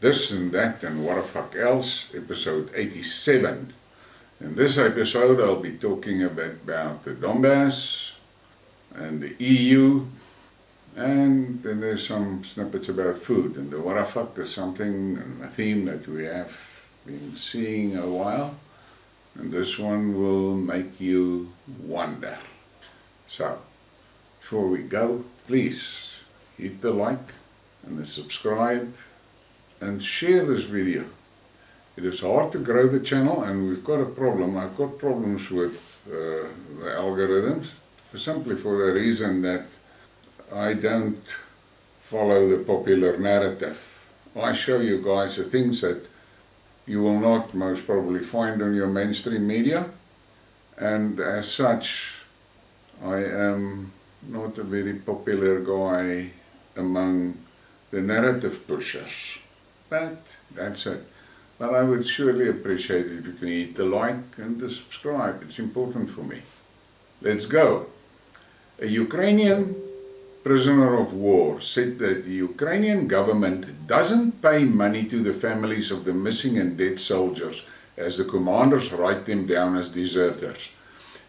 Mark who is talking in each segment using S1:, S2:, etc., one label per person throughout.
S1: This and That and What the Fuck Else, episode 87. In this episode I'll be talking a bit about the Donbass and the EU, and then there's some snippets about food. And the What the Fuck is something, a theme that we have been seeing a while, and this one will make you wonder. So, before we go, please hit the like and the subscribe and share this video. It is hard to grow the channel, and we've got a problem. I've got problems with the algorithms, simply for the reason that I don't follow the popular narrative. I show you guys the things that you will not most probably find on your mainstream media, and as such I am not a very popular guy among the narrative pushers. But that's it. But I would surely appreciate it if you can hit the like and the subscribe. It's important for me. Let's go. A Ukrainian prisoner of war said that the Ukrainian government doesn't pay money to the families of the missing and dead soldiers, as the commanders write them down as deserters.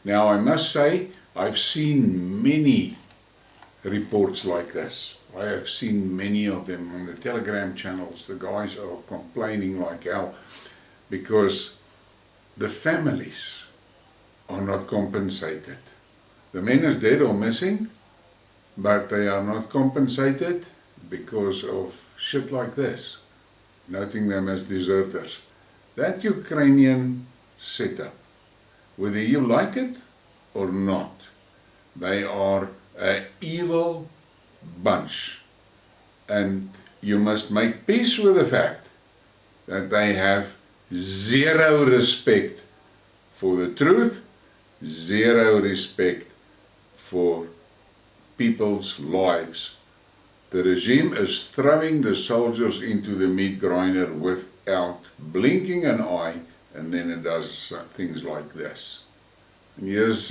S1: Now I must say, I've seen many reports like this. I have seen many of them on the Telegram channels. The guys are complaining like hell because the families are not compensated. The men is dead or missing, but they are not compensated because of shit like this, noting them as deserters. That Ukrainian setup, whether you like it or not, they are an evil bunch, and you must make peace with the fact that they have zero respect for the truth, zero respect for people's lives. The regime is throwing the soldiers into the meat grinder without blinking an eye, and then it does things like this. And here's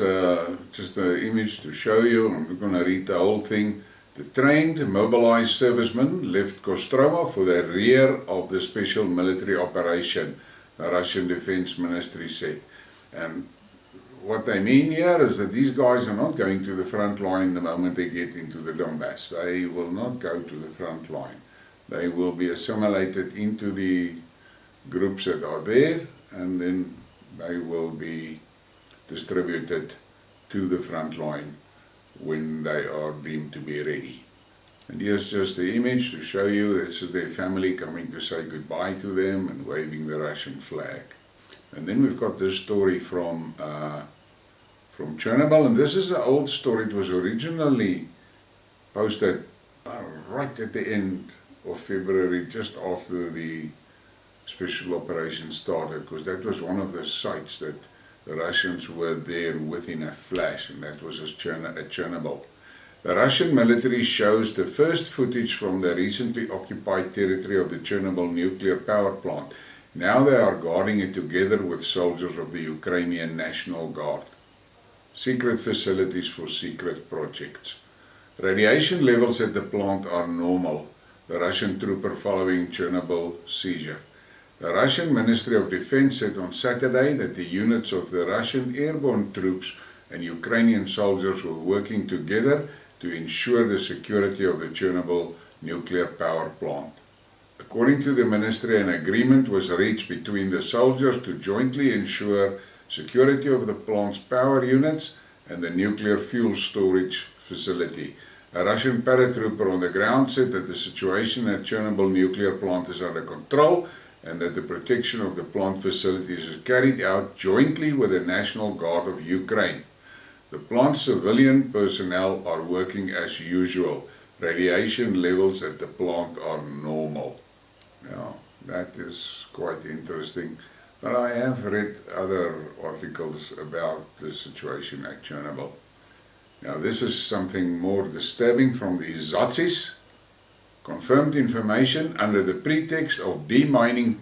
S1: just an image to show you. I'm not going to read the whole thing. The trained, mobilized servicemen left Kostroma for the rear of the special military operation, the Russian Defense Ministry said. And what they mean here is that these guys are not going to the front line the moment they get into the Donbass. They will not go to the front line. They will be assimilated into the groups that are there, and then they will be distributed to the front line when they are deemed to be ready. And here's just the image to show you. This is their family coming to say goodbye to them and waving the Russian flag. And then we've got this story from Chernobyl, and this is an old story. It was originally posted right at the end of February, just after the special operation started, because that was one of the sites that the Russians were there within a flash, and that was at Chernobyl. The Russian military shows the first footage from the recently occupied territory of the Chernobyl nuclear power plant. Now they are guarding it together with soldiers of the Ukrainian National Guard. Secret facilities for secret projects. Radiation levels at the plant are normal, the Russian trooper following Chernobyl seizure. The Russian Ministry of Defense said on Saturday that the units of the Russian airborne troops and Ukrainian soldiers were working together to ensure the security of the Chernobyl nuclear power plant. According to the ministry, an agreement was reached between the soldiers to jointly ensure security of the plant's power units and the nuclear fuel storage facility. A Russian paratrooper on the ground said that the situation at Chernobyl nuclear plant is under control, and that the protection of the plant facilities is carried out jointly with the National Guard of Ukraine. The plant's civilian personnel are working as usual. Radiation levels at the plant are normal. Now, that is quite interesting, but I have read other articles about the situation at Chernobyl. Now, this is something more disturbing from the Zazis. Confirmed information under the pretext of demining.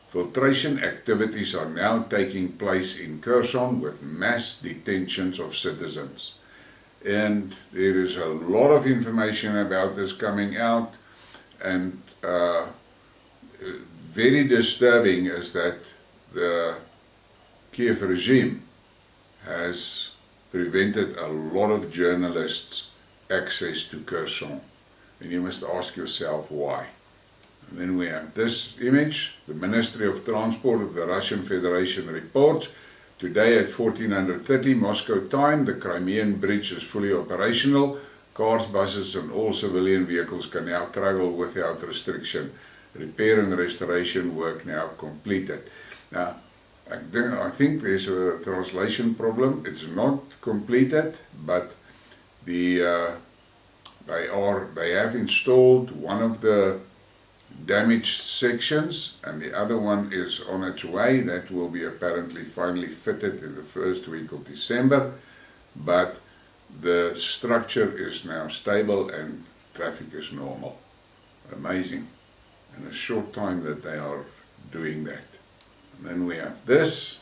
S1: Filtration activities are now taking place in Kherson with mass detentions of citizens. And there is a lot of information about this coming out, and very disturbing is that the Kiev regime has prevented a lot of journalists access to Kherson. And you must ask yourself why. And then we have this image. The Ministry of Transport of the Russian Federation reports, today at 14:30 Moscow time, the Crimean bridge is fully operational. Cars, buses and all civilian vehicles can now travel without restriction. Repair and restoration work now completed. Now, I think there's a translation problem. It's not completed, but they have installed one of the damaged sections and the other one is on its way. That will be apparently finally fitted in the first week of December, but the structure is now stable and traffic is normal. Amazing. In a short time that they are doing that. And then we have this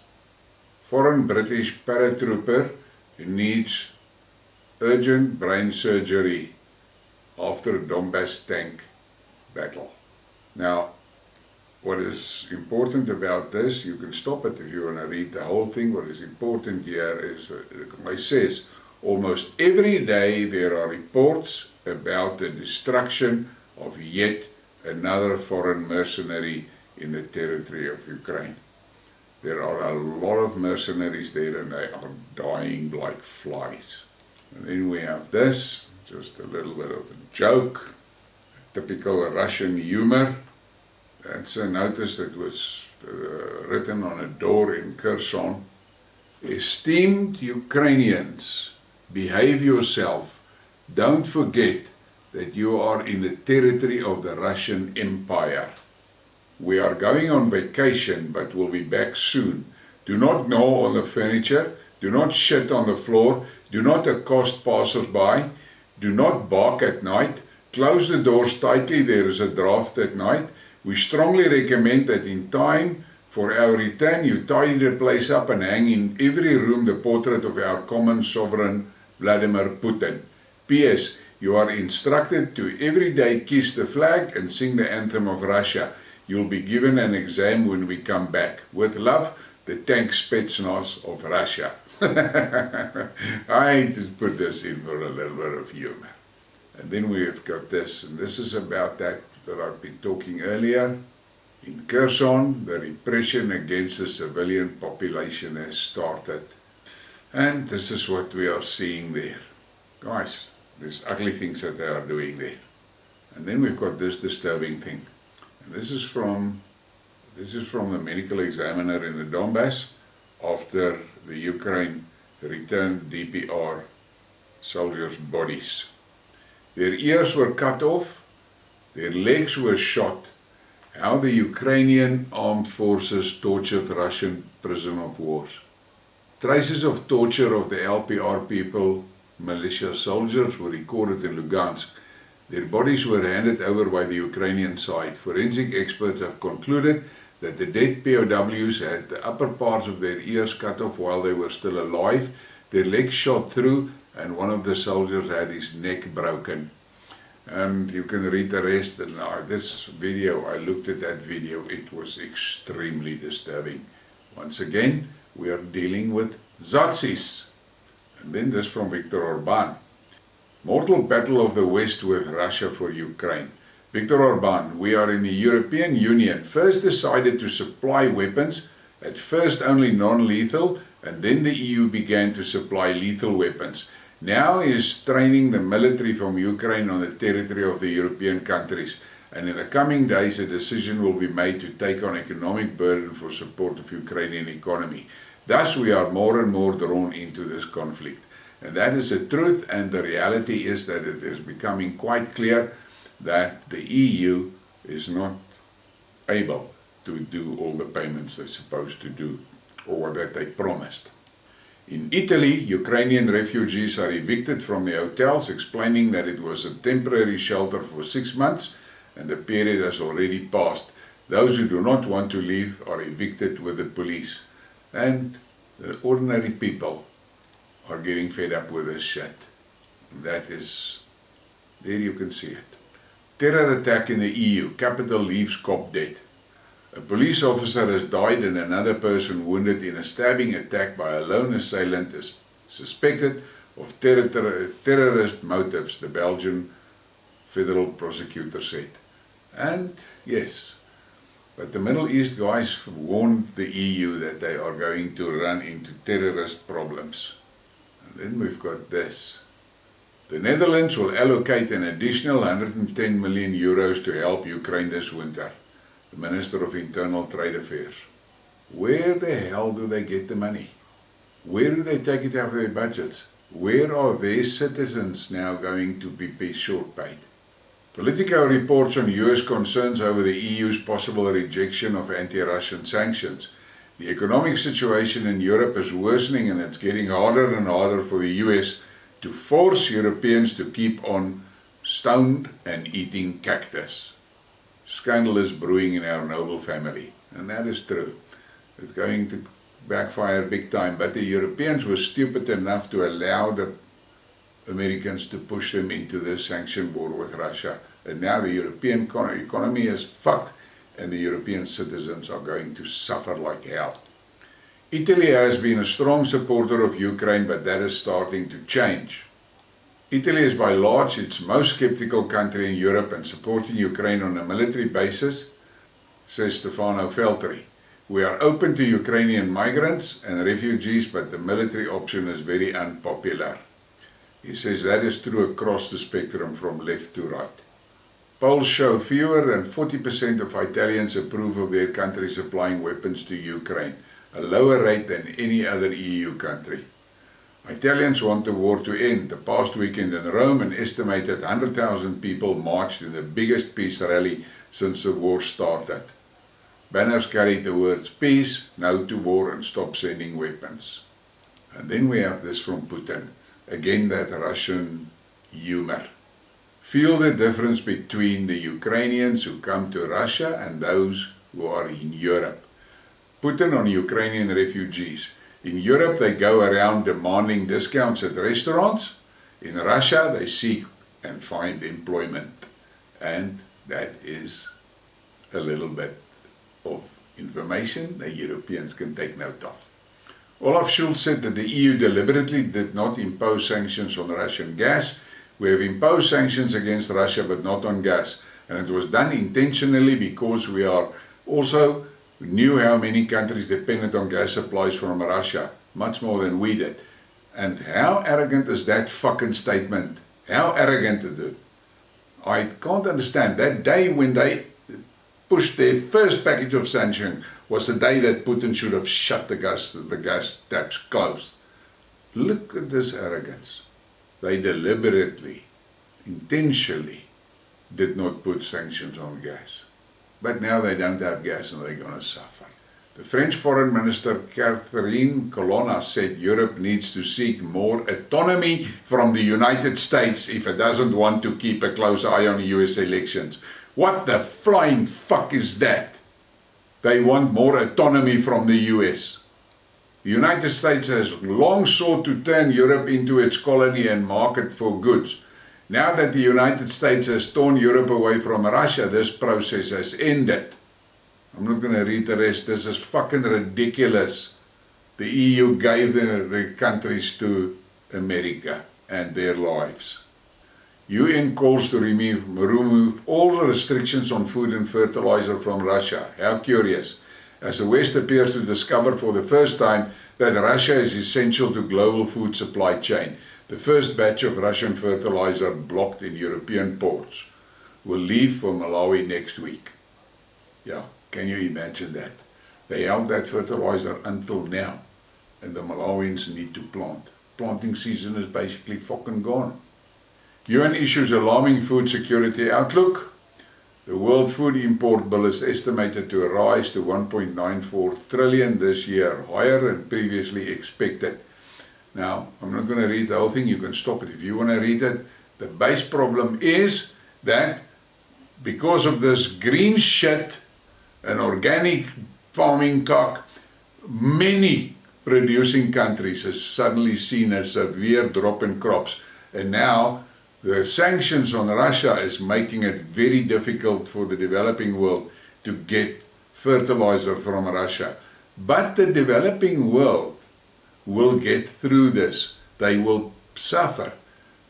S1: foreign British paratrooper who needs urgent brain surgery after a Donbass tank battle. Now, what is important about this, you can stop it if you want to read the whole thing. What is important here is, the guy says, almost every day there are reports about the destruction of yet another foreign mercenary in the territory of Ukraine. There are a lot of mercenaries there and they are dying like flies. And then we have this, just a little bit of a joke, typical Russian humor. That's a notice that was written on a door in Kherson. Esteemed Ukrainians, behave yourself. Don't forget that you are in the territory of the Russian Empire. We are going on vacation, but we'll be back soon. Do not gnaw on the furniture. Do not shit on the floor. Do not accost passers-by. Do not bark at night. Close the doors tightly. There is a draft at night. We strongly recommend that in time for our return, you tidy the place up and hang in every room the portrait of our common sovereign, Vladimir Putin. P.S. You are instructed to every day kiss the flag and sing the anthem of Russia. You'll be given an exam when we come back. With love, the tank Spetsnaz of Russia. I just put this in for a little bit of humor. And then we've got this, and this is about that I've been talking earlier. In Kherson, the repression against the civilian population has started. And this is what we are seeing there. Guys, there's ugly things that they are doing there. And then we've got this disturbing thing. And this is from the medical examiner in the Donbass after the Ukraine returned DPR soldiers' bodies. Their ears were cut off, their legs were shot. How the Ukrainian armed forces tortured Russian prisoner of war. Traces of torture of the LPR people, militia soldiers, were recorded in Lugansk. Their bodies were handed over by the Ukrainian side. Forensic experts have concluded that the dead POWs had the upper parts of their ears cut off while they were still alive, their legs shot through, and one of the soldiers had his neck broken. And you can read the rest. And this video, I looked at that video, it was extremely disturbing. Once again, we are dealing with Nazis. And then this from Viktor Orban. Mortal battle of the West with Russia for Ukraine. Viktor Orban, we are in the European Union, first decided to supply weapons, at first only non-lethal, and then the EU began to supply lethal weapons. Now he is training the military from Ukraine on the territory of the European countries, and in the coming days a decision will be made to take on economic burden for support of Ukrainian economy. Thus we are more and more drawn into this conflict. And that is the truth, and the reality is that it is becoming quite clear that the EU is not able to do all the payments they're supposed to do, or that they promised. In Italy, Ukrainian refugees are evicted from the hotels, explaining that it was a temporary shelter for 6 months and the period has already passed. Those who do not want to leave are evicted with the police. And the ordinary people are getting fed up with this shit. That is, there you can see it. Terror attack in the EU, capital leaves cop dead. A police officer has died and another person wounded in a stabbing attack by a lone assailant is suspected of terrorist motives, the Belgian federal prosecutor said. And yes, but the Middle East guys warned the EU that they are going to run into terrorist problems. And then we've got this. The Netherlands will allocate an additional 110 million euros to help Ukraine this winter. The Minister of Internal Trade Affairs. Where the hell do they get the money? Where do they take it out of their budgets? Where are their citizens now going to be short paid? Politico reports on US concerns over the EU's possible rejection of anti-Russian sanctions. The economic situation in Europe is worsening and it's getting harder and harder for the US to force Europeans to keep on stoned and eating cactus. Scandal is brewing in our noble family, and that is true. It's going to backfire big time, but the Europeans were stupid enough to allow the Americans to push them into this sanction war with Russia, and now the European economy is fucked and the European citizens are going to suffer like hell. Italy has been a strong supporter of Ukraine, but that is starting to change. Italy is by large its most skeptical country in Europe and supporting Ukraine on a military basis, says Stefano Feltri. We are open to Ukrainian migrants and refugees, but the military option is very unpopular. He says that is true across the spectrum from left to right. Polls show fewer than 40% of Italians approve of their country supplying weapons to Ukraine, a lower rate than any other EU country. Italians want the war to end. The past weekend in Rome, an estimated 100,000 people marched in the biggest peace rally since the war started. Banners carried the words peace, no to war and stop sending weapons. And then we have this from Putin. Again that Russian humor. Feel the difference between the Ukrainians who come to Russia and those who are in Europe. Putin on Ukrainian refugees. In Europe they go around demanding discounts at restaurants. In Russia they seek and find employment. And that is a little bit of information the Europeans can take note of. Olaf Scholz said that the EU deliberately did not impose sanctions on Russian gas. We have imposed sanctions against Russia but not on gas. And it was done intentionally because we are also knew how many countries depended on gas supplies from Russia, much more than we did. And how arrogant is that fucking statement? How arrogant is it? I can't understand. That day when they pushed their first package of sanctions was the day that Putin should have shut the gas taps closed. Look at this arrogance. They deliberately, intentionally did not put sanctions on gas. But now they don't have gas and they're going to suffer. The French Foreign Minister Catherine Colonna said Europe needs to seek more autonomy from the United States if it doesn't want to keep a close eye on the US elections. What the flying fuck is that? They want more autonomy from the US. The United States has long sought to turn Europe into its colony and market for goods. Now that the United States has torn Europe away from Russia, this process has ended. I'm not going to read the rest. This is fucking ridiculous. The EU gave the countries to America and their lives. UN calls to remove all the restrictions on food and fertilizer from Russia. How curious. As the West appears to discover for the first time that Russia is essential to global food supply chain. The first batch of Russian fertilizer blocked in European ports will leave for Malawi next week. Yeah, can you imagine that? They held that fertilizer until now, and the Malawians need to plant. Planting season is basically fucking gone. UN issues alarming food security outlook. The world food import bill is estimated to rise to 1.94 trillion this year, higher than previously expected. Now, I'm not going to read the whole thing, you can stop it if you want to read it. The base problem is that because of this green shit and organic farming cock, many producing countries have suddenly seen a severe drop in crops. And now the sanctions on Russia is making it very difficult for the developing world to get fertilizer from Russia. But the developing world will get through this. They will suffer.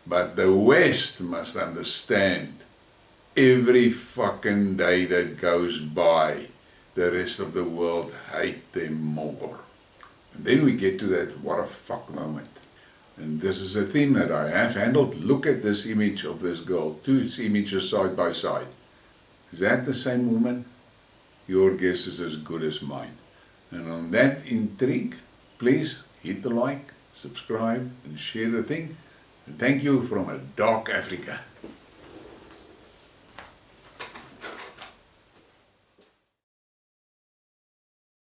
S1: But the West must understand, every fucking day that goes by, the rest of the world hate them more. And then we get to that what a fuck moment. And this is a theme that I have handled. Look at this image of this girl, two images side by side. Is that the same woman? Your guess is as good as mine. And on that intrigue, please hit the like, subscribe, and share the thing. And thank you from a dark Africa.